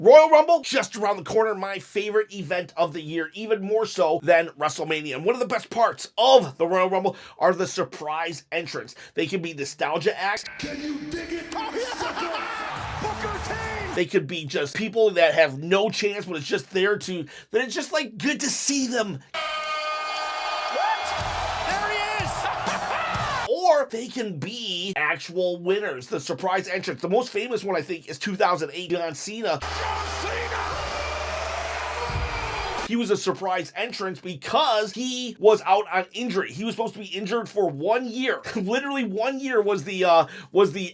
Royal Rumble, just around the corner, my favorite event of the year, even more so than WrestleMania. And one of the best parts of the Royal Rumble are the surprise entrants. They can be nostalgia acts. Can you dig it? Booker T! They could be just people that have no chance, but it's just there to, that it's just like good to see them. Or they can be actual winners, the surprise entrants. The most famous one, I think, is 2008 John Cena. He was a surprise entrance because he was out on injury. He was supposed to be injured for 1 year. Literally 1 year was the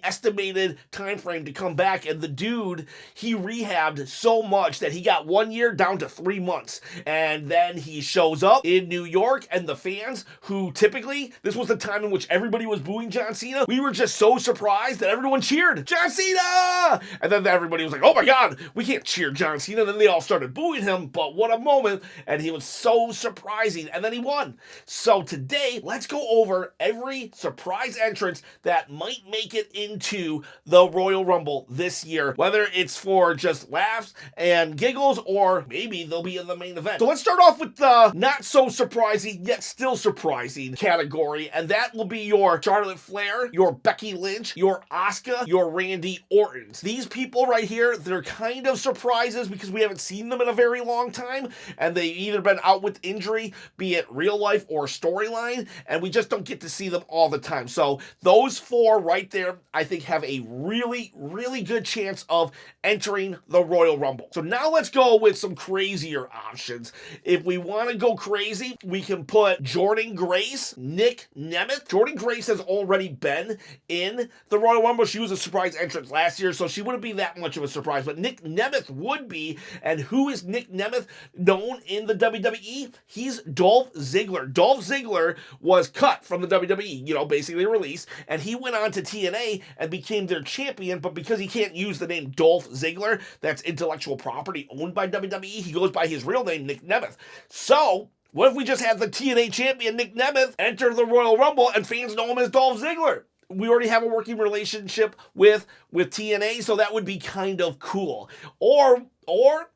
estimated time frame to come back. And the dude, he rehabbed so much that he got 1 year down to 3 months. And then he shows up in New York, and the fans, who typically, this was the time in which everybody was booing John Cena, we were just so surprised that everyone cheered, John Cena! And then everybody was like, oh my God, we can't cheer John Cena. And then they all started booing him, but what a moment. And he was so surprising, and then he won. So today, let's go over every surprise entrance that might make it into the Royal Rumble this year, whether it's for just laughs and giggles, or maybe they'll be in the main event. So let's start off with the not so surprising, yet still surprising category, and that will be your Charlotte Flair, your Becky Lynch, your Asuka, your Randy Ortons. These people right here, they're kind of surprises because we haven't seen them in a very long time, and they've either been out with injury, be it real life or storyline, and we just don't get to see them all the time. So those four right there, I think, have a really, really good chance of entering the Royal Rumble. So now let's go with some crazier options. If we want to go crazy, we can put Jordynne Grace, Nick Nemeth. Jordynne Grace has already been in the Royal Rumble. She was a surprise entrance last year, so she wouldn't be that much of a surprise, but Nick Nemeth would be. And who is Nick Nemeth known in the WWE? He's Dolph Ziggler. Dolph Ziggler was cut from the WWE, basically released, and he went on to TNA and became their champion, but because he can't use the name Dolph Ziggler, that's intellectual property owned by WWE, he goes by his real name, Nick Nemeth. So, what if we just have the TNA champion, Nick Nemeth, enter the Royal Rumble and fans know him as Dolph Ziggler? We already have a working relationship with TNA, so that would be kind of cool. Or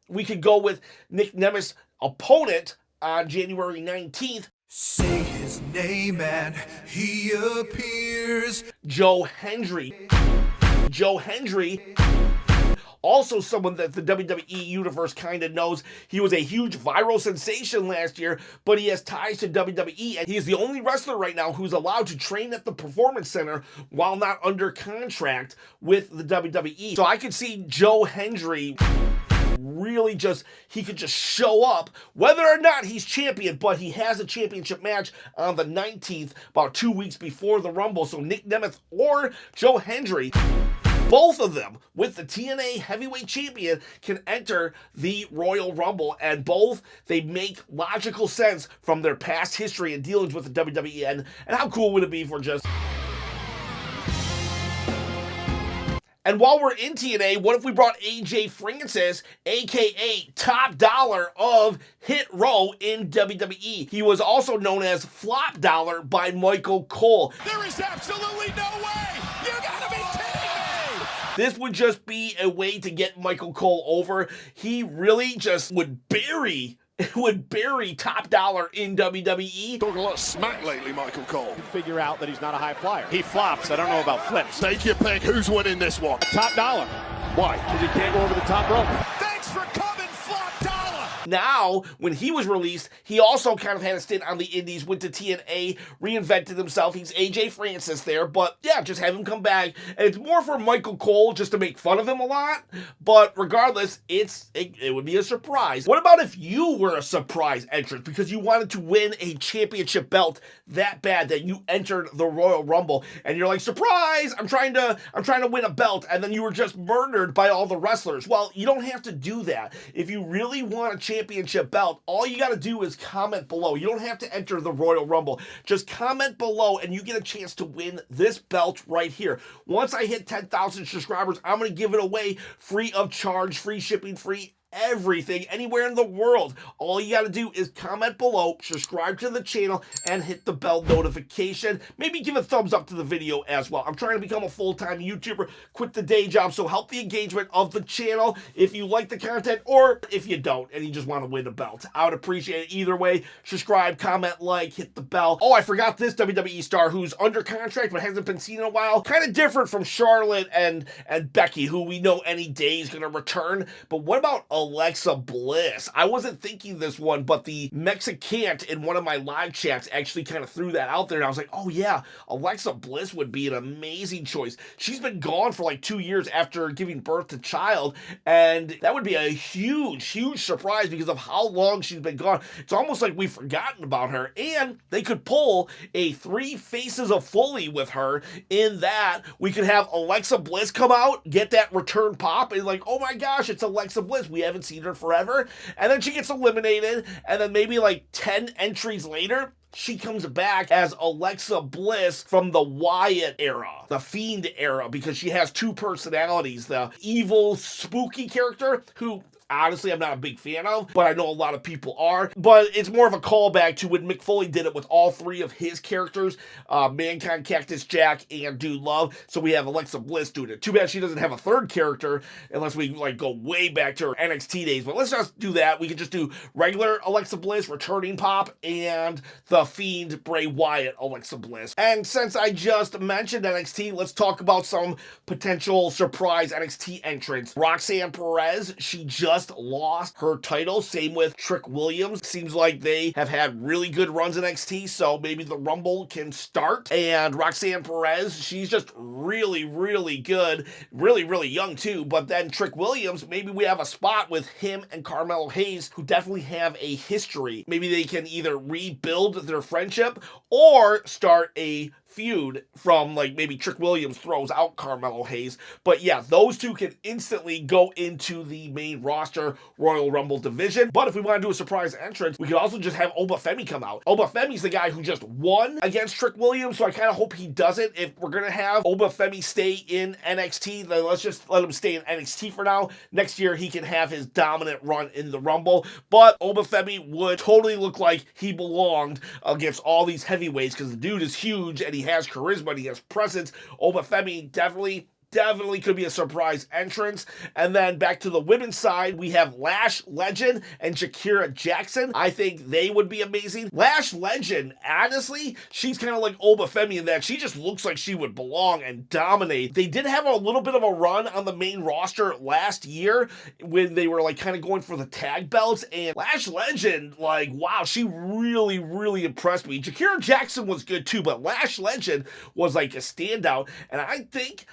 we could go with Nick Nemeth's opponent on January 19th. Say his name and he appears. Joe Hendry. Joe Hendry, also someone that the WWE Universe kind of knows. He was a huge viral sensation last year, but he has ties to WWE, and he is the only wrestler right now who's allowed to train at the Performance Center while not under contract with the WWE. So I could see Joe Hendry really he could just show up, whether or not he's champion, but he has a championship match on the 19th, about 2 weeks before the Rumble. So Nick Nemeth or Joe Hendry, both of them with the TNA heavyweight champion, can enter the Royal Rumble, and both, they make logical sense from their past history and dealings with the WWE. And how cool would it be for just... And while we're in TNA, what if we brought AJ Francis, aka Top Dollar of Hit Row in WWE? He was also known as Flop Dollar by Michael Cole. There is absolutely no way! You gotta be kidding me! This would just be a way to get Michael Cole over. He really just would bury Top Dollar in WWE. Talking a lot of smack lately, Michael Cole. Figure out that he's not a high flyer. He flops. I don't know about flips. Take your pick. Who's winning this one? Top Dollar. Why? Because he can't go over the top rope. Thanks for coming, Flop Dollar! Now, when he was released, he also kind of had a stint on the indies, went to TNA, reinvented himself. He's AJ Francis there, but yeah, just have him come back. And it's more for Michael Cole just to make fun of him a lot, but regardless, it would be a surprise. What about if you were a surprise entrant because you wanted to win a championship belt that bad that you entered the Royal Rumble, and you're like, surprise, I'm trying to win a belt, and then you were just murdered by all the wrestlers? Well, you don't have to do that. If you really want a championship belt, all you got to do is comment below. You don't have to enter the Royal Rumble. Just comment below and you get a chance to win this belt right here. Once I hit 10,000 subscribers, I'm going to give it away free of charge, free shipping, free everything anywhere in the world. All you got to do is comment below, subscribe to the channel, and hit the bell notification. Maybe give a thumbs up to the video as well. I'm trying to become a full-time YouTuber, quit the day job, so help the engagement of the channel if you like the content or if you don't and you just want to win a belt. I would appreciate it either way. Subscribe, comment, like, hit the bell. Oh, I forgot this WWE star who's under contract but hasn't been seen in a while. Kind of different from Charlotte and Becky, who we know any day is going to return. But what about Alexa Bliss? I wasn't thinking this one, but the Mexicant in one of my live chats actually kind of threw that out there, and I was like, oh yeah, Alexa Bliss would be an amazing choice. She's been gone for like 2 years after giving birth to child, and that would be a huge surprise because of how long she's been gone. It's almost like we've forgotten about her, and they could pull a 3 Faces of Fully with her in that we could have Alexa Bliss come out, get that return pop, and like, oh my gosh, it's Alexa Bliss. We haven't seen her forever. And then she gets eliminated, and then maybe like 10 entries later, she comes back as Alexa Bliss from the Wyatt era, the Fiend era, because she has 2 personalities. The evil, spooky character, who honestly I'm not a big fan of, but I know a lot of people are. But it's more of a callback to when Mick Foley did it with all 3 of his characters, Mankind, Cactus Jack, and Dude Love. So we have Alexa Bliss doing it. Too bad she doesn't have a 3rd character unless we like go way back to her NXT days. But let's just do that. We could just do regular Alexa Bliss, returning pop, and the Fiend Bray Wyatt Alexa Bliss. And since I just mentioned NXT, let's talk about some potential surprise NXT entrants. Roxanne Perez, she just lost her title. Same with Trick Williams. Seems like they have had really good runs in NXT, so maybe the Rumble can start. And Roxanne Perez, she's just really good. Really young too. But then Trick Williams, maybe we have a spot with him and Carmelo Hayes, who definitely have a history. Maybe they can either rebuild their friendship or start a feud from like maybe Trick Williams throws out Carmelo Hayes. But yeah, those 2 can instantly go into the main roster Royal Rumble division. But if we want to do a surprise entrance, we could also just have Oba Femi come out. Oba Femi's the guy who just won against Trick Williams, so I kind of hope he doesn't. If we're going to have Oba Femi stay in NXT, then let's just let him stay in NXT for now. Next year, he can have his dominant run in the Rumble. But Oba Femi would totally look like he belonged against all these heavyweights because the dude is huge and he has charisma and he has presence. Oba Femi definitely could be a surprise entrance. And then back to the women's side, we have Lash Legend and Shakira Jackson. I think they would be amazing. Lash Legend, honestly, she's kind of like Oba Femi in that she just looks like she would belong and dominate. They did have a little bit of a run on the main roster last year when they were like kind of going for the tag belts, and Lash Legend, like, wow, she really impressed me. Shakira Jackson was good too, but Lash Legend was like a standout, and I think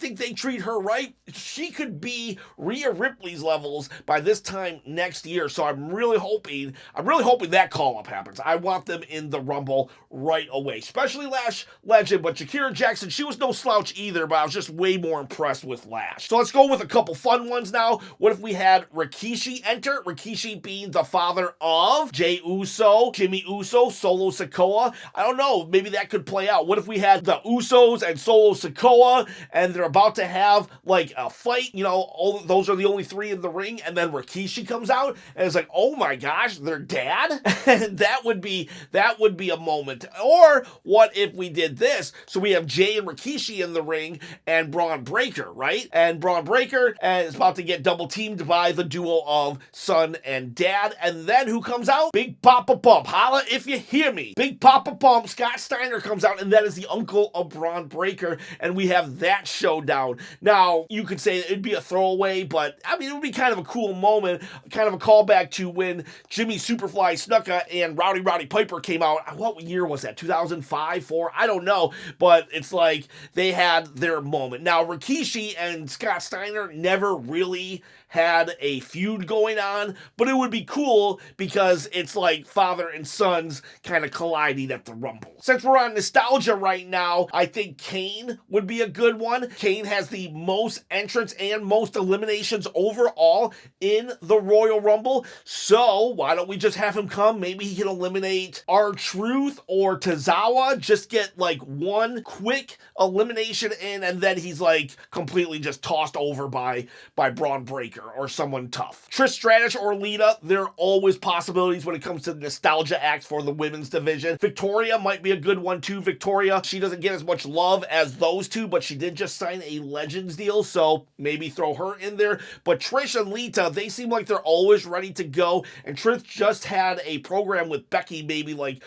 they treat her right. She could be Rhea Ripley's levels by this time next year. So I'm really hoping that call-up happens. I want them in the Rumble right away, especially Lash Legend. But Shakira Jackson, she was no slouch either, but I was just way more impressed with Lash. So let's go with a couple fun ones now. What if we had Rikishi enter? Rikishi being the father of Jey Uso, Jimmy Uso, Solo Sikoa. I don't know. Maybe that could play out. What if we had the Usos and Solo Sikoa, and they're about to have like a fight, you know, all those are the only 3 in the ring, and then Rikishi comes out and it's like, oh my gosh, their dad? And that would be a moment. Or what if we did this? So we have Jay and Rikishi in the ring and Braun Breaker, right? And Braun Breaker is about to get double teamed by the duo of son and dad, and then who comes out? Big Papa Pump. Holla if you hear me. Big Papa Pump, Scott Steiner comes out, and that is the uncle of Braun Breaker, and we have that showdown. Now, you could say it'd be a throwaway, but I mean, it would be kind of a cool moment, kind of a callback to when Jimmy Superfly Snuka and Roddy Piper came out. What year was that? 2005, 4? I don't know, but it's like they had their moment. Now, Rikishi and Scott Steiner never really had a feud going on, but it would be cool because it's like father and sons kind of colliding at the Rumble. Since we're on nostalgia right now, I think Kane would be a good one. Kane has the most entrants and most eliminations overall in the Royal Rumble, so why don't we just have him come? Maybe he can eliminate R-Truth or Tozawa, just get like one quick elimination in, and then he's like completely just tossed over by Braun Breaker. or someone tough. Trish Stratus or Lita, there are always possibilities when it comes to nostalgia acts for the women's division. Victoria might be a good one too. Victoria, she doesn't get as much love as those two, but she did just sign a Legends deal, so maybe throw her in there. But Trish and Lita, they seem like they're always ready to go, and Trish just had a program with Becky maybe like,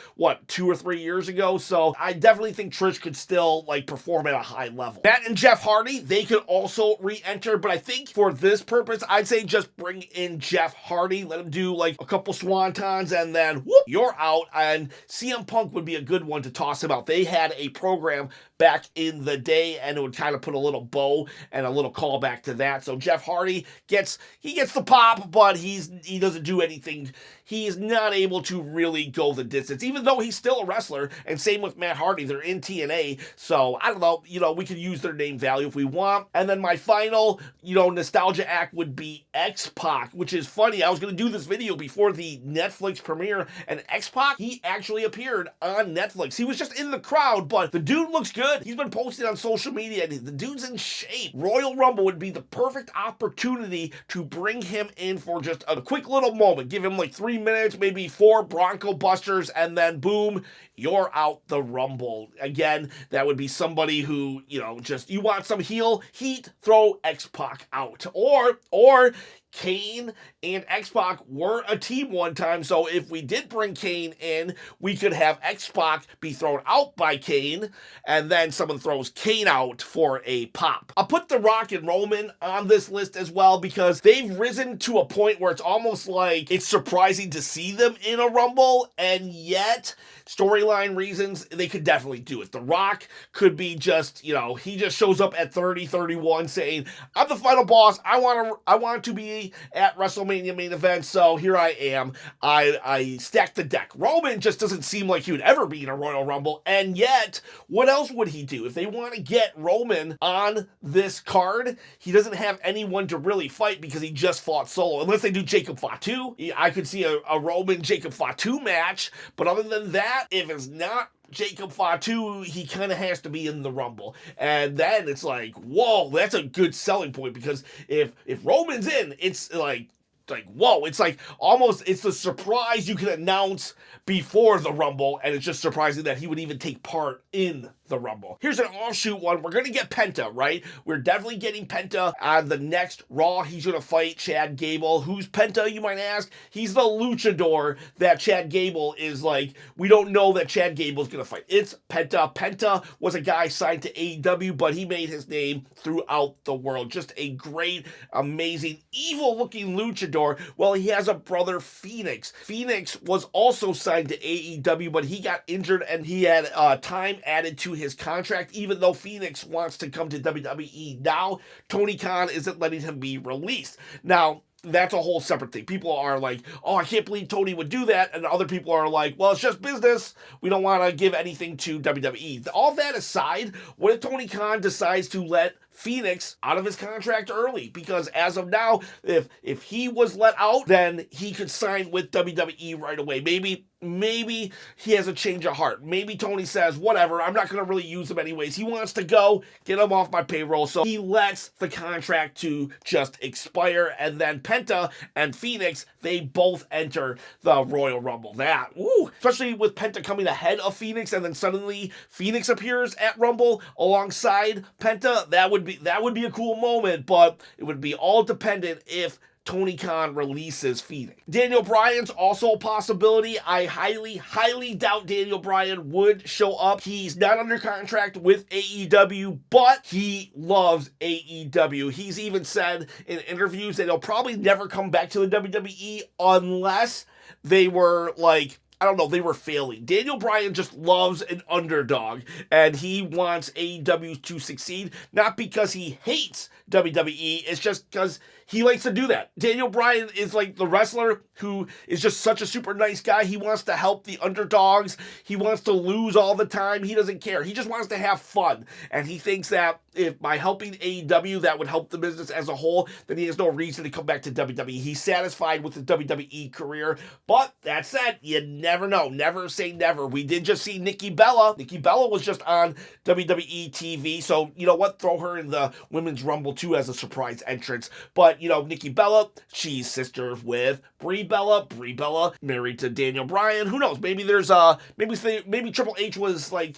2 or 3 years ago, so I definitely think Trish could still like perform at a high level. Matt and Jeff Hardy, they could also re-enter, but I think for this purpose, I'd say just bring in Jeff Hardy, let him do like a couple swantons, and then whoop, you're out. And CM Punk would be a good one to toss him out. They had a program back in the day, and it would kind of put a little bow and a little callback to that. So Jeff Hardy gets the pop, but he doesn't do anything. He is not able to really go the distance, even though he's still a wrestler. And same with Matt Hardy, they're in TNA. So I don't know, we could use their name value if we want. And then my final, nostalgia act would be X-Pac, which is funny. I was going to do this video before the Netflix premiere, and X-Pac, he actually appeared on Netflix. He was just in the crowd, but the dude looks good. He's been posted on social media, and the dude's in shape. Royal Rumble would be the perfect opportunity to bring him in for just a quick little moment. Give him like 3 minutes, maybe 4 Bronco Busters, and then boom, you're out the Rumble. Again, that would be somebody who, you want some heel heat, throw X-Pac out. Or Kane and X-Pac were a team one time, so if we did bring Kane in, we could have X-Pac be thrown out by Kane, and then someone throws Kane out for a pop. I'll put The Rock and Roman on this list as well, because they've risen to a point where it's almost like it's surprising to see them in a Rumble, and yet storyline reasons, they could definitely do it. The Rock could be just, he just shows up at 30, 31 saying, I'm the final boss. I want to be at WrestleMania main event, so here I am. I stacked the deck. Roman just doesn't seem like he would ever be in a Royal Rumble, and yet, what else would he do? If they want to get Roman on this card, he doesn't have anyone to really fight because he just fought solo. Unless they do Jacob Fatu. I could see a Roman Jacob Fatu match, but other than that, if it's not Jacob Fatu, he kind of has to be in the Rumble. And then it's like, whoa, that's a good selling point, because if Roman's in, it's like whoa, it's like almost, it's the surprise you can announce before the Rumble, and it's just surprising that he would even take part in the Rumble. Here's an offshoot one. We're going to get Penta, right? We're definitely getting Penta on the next Raw. He's going to fight Chad Gable. Who's Penta, you might ask? He's the luchador that Chad Gable is like, we don't know that Chad Gable is going to fight. It's Penta. Penta was a guy signed to AEW, but he made his name throughout the world. Just a great, amazing, evil-looking luchador. Well, he has a brother, Phoenix. Phoenix was also signed to AEW, but he got injured, and he had time added to his contract, even though Phoenix wants to come to WWE now. Tony Khan isn't letting him be released. Now, that's a whole separate thing. People are like, oh, I can't believe Tony would do that. And other people are like, well, it's just business. We don't want to give anything to WWE. All that aside, what if Tony Khan decides to let Phoenix out of his contract early? Because as of now, if he was let out, then he could sign with WWE right away. Maybe he has a change of heart. Maybe Tony says, whatever, I'm not going to really use him anyways. He wants to go, get him off my payroll. So he lets the contract to just expire. And then Penta and Phoenix, they both enter the Royal Rumble. That, woo, especially with Penta coming ahead of Phoenix, and then suddenly Phoenix appears at Rumble alongside Penta. That would be a cool moment, but it would be all dependent if Tony Khan releases Phoenix. Daniel Bryan's also a possibility. I highly doubt Daniel Bryan would show up. He's not under contract with AEW, but he loves AEW. He's even said in interviews that he'll probably never come back to the WWE unless they were like, I don't know, they were failing. Daniel Bryan just loves an underdog, and he wants AEW to succeed, not because he hates WWE, it's just because he likes to do that. Daniel Bryan is like the wrestler who is just such a super nice guy. He wants to help the underdogs. He wants to lose all the time. He doesn't care. He just wants to have fun. And he thinks that if by helping AEW, that would help the business as a whole, then he has no reason to come back to WWE. He's satisfied with his WWE career. But that said, you never know. Never say never. We did just see Nikki Bella. Nikki Bella was just on WWE TV. So, you know what? Throw her in the Women's Rumble too as a surprise entrance. But got, Nikki Bella. She's sister with Brie Bella. Brie Bella married to Daniel Bryan. Who knows? Maybe there's maybe Triple H was like,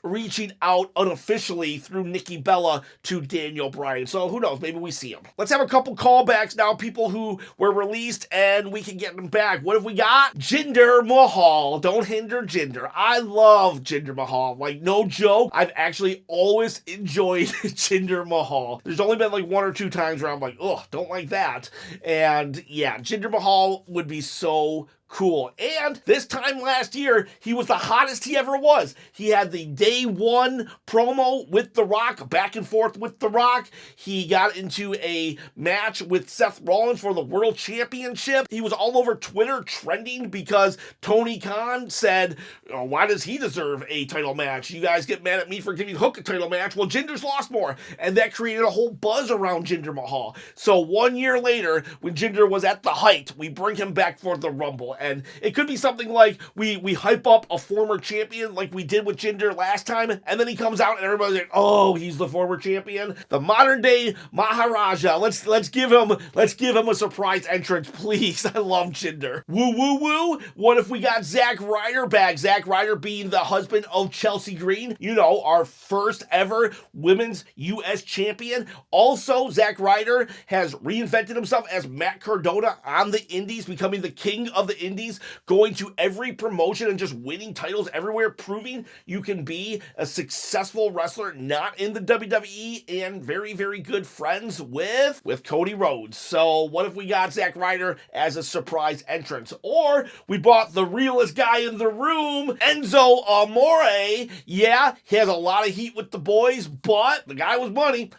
reaching out unofficially through Nikki Bella to Daniel Bryan. So who knows? Maybe we see him. Let's have a couple callbacks now. People who were released and we can get them back. What have we got? Jinder Mahal. Don't hinder Jinder. I love Jinder Mahal. Like, no joke. I've actually always enjoyed Jinder Mahal. There's only been like one or two times where I'm like, ugh, don't like that. And yeah, Jinder Mahal would be so cool. And this time last year, he was the hottest he ever was. He had the day one promo with The Rock, back and forth with The Rock. He got into a match with Seth Rollins for the World Championship. He was all over Twitter trending because Tony Khan said, why does he deserve a title match? You guys get mad at me for giving Hook a title match. Well, Jinder's lost more. And that created a whole buzz around Jinder Mahal. So 1 year later, when Jinder was at the height, we bring him back for the Rumble. And it could be something like we hype up a former champion like we did with Jinder last time, and then he comes out and everybody's like, oh, he's the former champion. The modern day Maharaja. Let's give him a surprise entrance, please. I love Jinder. Woo woo woo. What if we got Zack Ryder back? Zack Ryder being the husband of Chelsea Green, our first ever women's US champion. Also, Zack Ryder has reinvented himself as Matt Cardona on the Indies, becoming the king of the Indies, going to every promotion and just winning titles everywhere, proving you can be a successful wrestler not in the WWE, and very, very good friends with Cody Rhodes. So what if we got Zack Ryder as a surprise entrance? Or we bought the realest guy in the room, Enzo Amore. Yeah, he has a lot of heat with the boys, but the guy was money.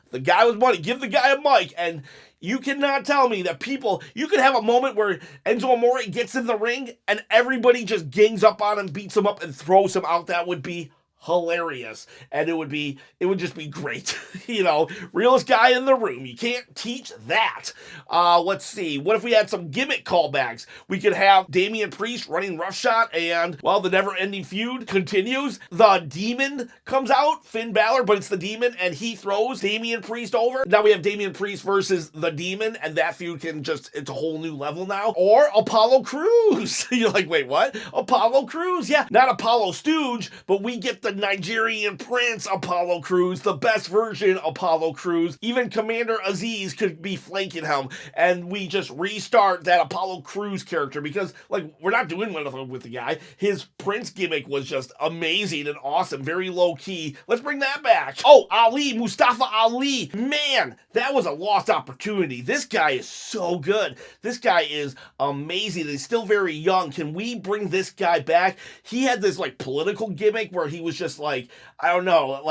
Give the guy a mic, and you cannot tell me that you could have a moment where Enzo Amore gets in the ring and everybody just gangs up on him, beats him up, and throws him out. That would be hilarious. And it would just be great. Realest guy in the room. You can't teach that. Let's see. What if we had some Gimmick callbacks? We could have Damian Priest running roughshod, and, well, the never-ending feud continues. The Demon comes out, Finn Balor, but it's the Demon, and he throws Damian Priest over. Now we have Damian Priest versus the Demon, and that feud it's a whole new level now. Or Apollo Crews. You're like, wait, what? Apollo Crews? Yeah, not Apollo Stooge, but we get the Nigerian Prince Apollo Crews, the best version Apollo Crews. Even Commander Aziz could be flanking him, and we just restart that Apollo Crews character because, we're not doing anything with the guy. His Prince gimmick was just amazing and awesome, very low key. Let's bring that back. Oh, Ali, Mustafa Ali. Man, that was a lost opportunity. This guy is so good. This guy is amazing. He's still very young. Can we bring this guy back? He had this political gimmick where he was just I don't know,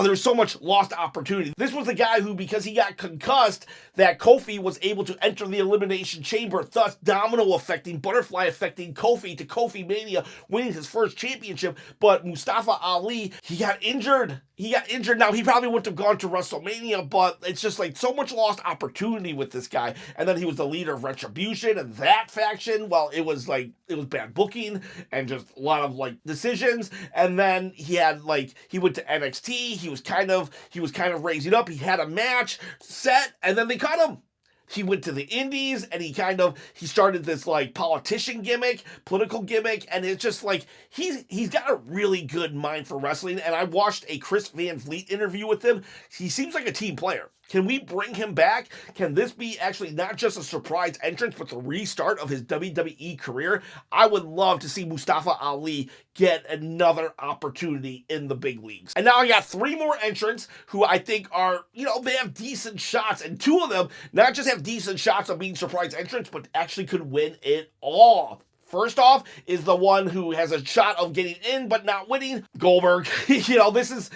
there's so much lost opportunity. This was the guy who, because he got concussed, that Kofi was able to enter the Elimination Chamber, thus domino affecting, butterfly affecting Kofi to Kofi Mania, winning his first championship. But Mustafa Ali, he got injured. Now, he probably wouldn't have gone to WrestleMania, but it's just so much lost opportunity with this guy. And then he was the leader of Retribution, and that faction, well, it was bad booking and just a lot of decisions. And then he went to NXT. He was kind of raising up. He had a match set, and then they cut him. He went to the Indies, and he started this politician gimmick, political gimmick, and it's just he's got a really good mind for wrestling. And I watched a Chris Van Vliet interview with him. He seems like a team player. Can we bring him back? Can this be actually not just a surprise entrance, but the restart of his WWE career? I would love to see Mustafa Ali get another opportunity in the big leagues. And now I got 3 more entrants who I think are, they have decent shots. And 2 of them not just have decent shots of being surprise entrants, but actually could win it all. First off is the one who has a shot of getting in but not winning, Goldberg. This is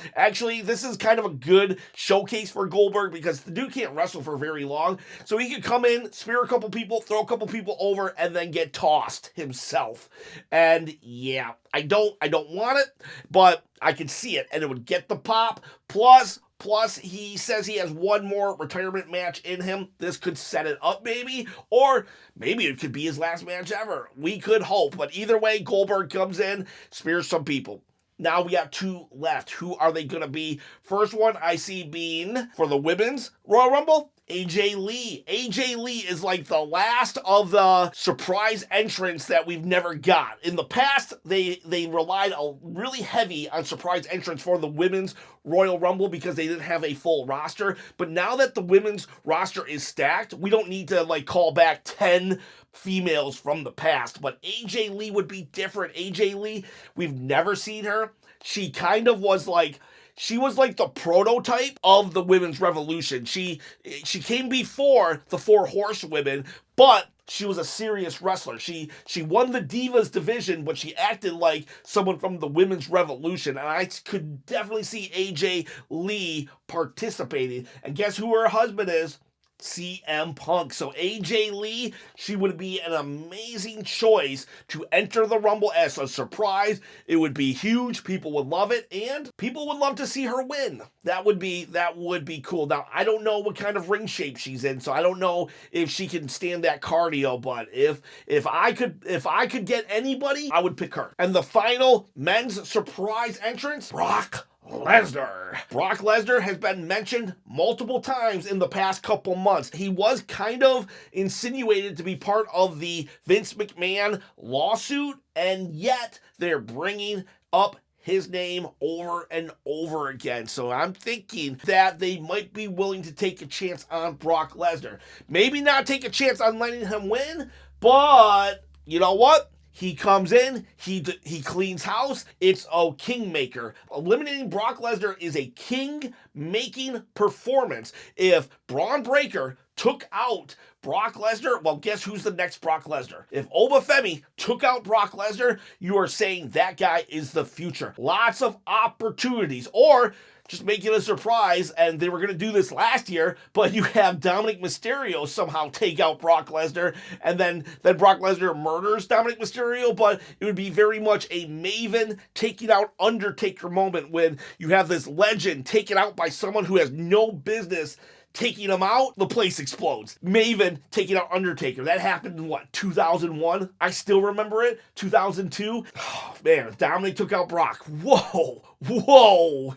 kind of a good showcase for Goldberg because the dude can't wrestle for very long. So he could come in, spear a couple people, throw a couple people over, and then get tossed himself. And yeah, I don't want it, but I can see it, and it would get the pop. Plus, he says he has 1 more retirement match in him. This could set it up, maybe. Or maybe it could be his last match ever. We could hope. But either way, Goldberg comes in, spears some people. Now we got 2 left. Who are they going to be? First one I see being, for the women's Royal Rumble, AJ Lee. AJ Lee is like the last of the surprise entrants that we've never got. In the past, they relied really heavy on surprise entrants for the women's Royal Rumble because they didn't have a full roster. But now that the women's roster is stacked, we don't need to like call back 10 females from the past. But AJ Lee would be different. AJ Lee, we've never seen her. She kind of was like, she was like the prototype of the women's revolution. She came before the Four Horsewomen, but she was a serious wrestler. She won the Divas division, but she acted like someone from the women's revolution. And I could definitely see AJ Lee participating. And guess who her husband is? CM Punk. So AJ Lee, she would be an amazing choice to enter the Rumble as a surprise. It would be huge. People would love it, and people would love to see her win. That would be cool. Now, I don't know what kind of ring shape she's in, so I don't know if she can stand that cardio, but if I could get anybody, I would pick her. And the final men's surprise entrance, Brock Lesnar. Brock Lesnar has been mentioned multiple times in the past couple months. He was kind of insinuated to be part of the Vince McMahon lawsuit, and yet they're bringing up his name over and over again. So I'm thinking that they might be willing to take a chance on Brock Lesnar. Maybe not take a chance on letting him win, but you know what? He comes in, he cleans house. It's a kingmaker. Eliminating Brock Lesnar is a king-making performance. If Braun Breaker took out Brock Lesnar, well, guess who's the next Brock Lesnar? If Obafemi took out Brock Lesnar, you are saying that guy is the future. Lots of opportunities. Or just make it a surprise, and they were going to do this last year, but you have Dominic Mysterio somehow take out Brock Lesnar, and then Brock Lesnar murders Dominic Mysterio, but it would be very much a Maven taking out Undertaker moment when you have this legend taken out by someone who has no business taking him out, the place explodes. Maven taking out Undertaker. That happened in, 2001? I still remember it. 2002? Oh, man, Dominic took out Brock. Whoa.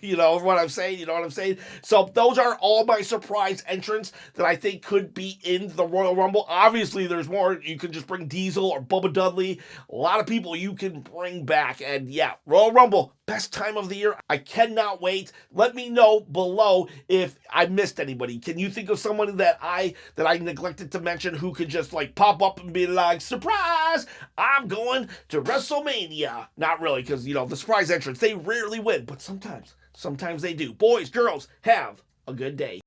You know what I'm saying? So those are all my surprise entrants that I think could be in the Royal Rumble. Obviously, there's more. You could just bring Diesel or Bubba Dudley. A lot of people you can bring back. And yeah, Royal Rumble, best time of the year. I cannot wait. Let me know below if I missed anybody. Can you think of someone that I neglected to mention who could just pop up and be like, surprise, I'm going to WrestleMania? Not really, because the surprise entrants, they rarely win, but sometimes they do. Boys, girls, have a good day.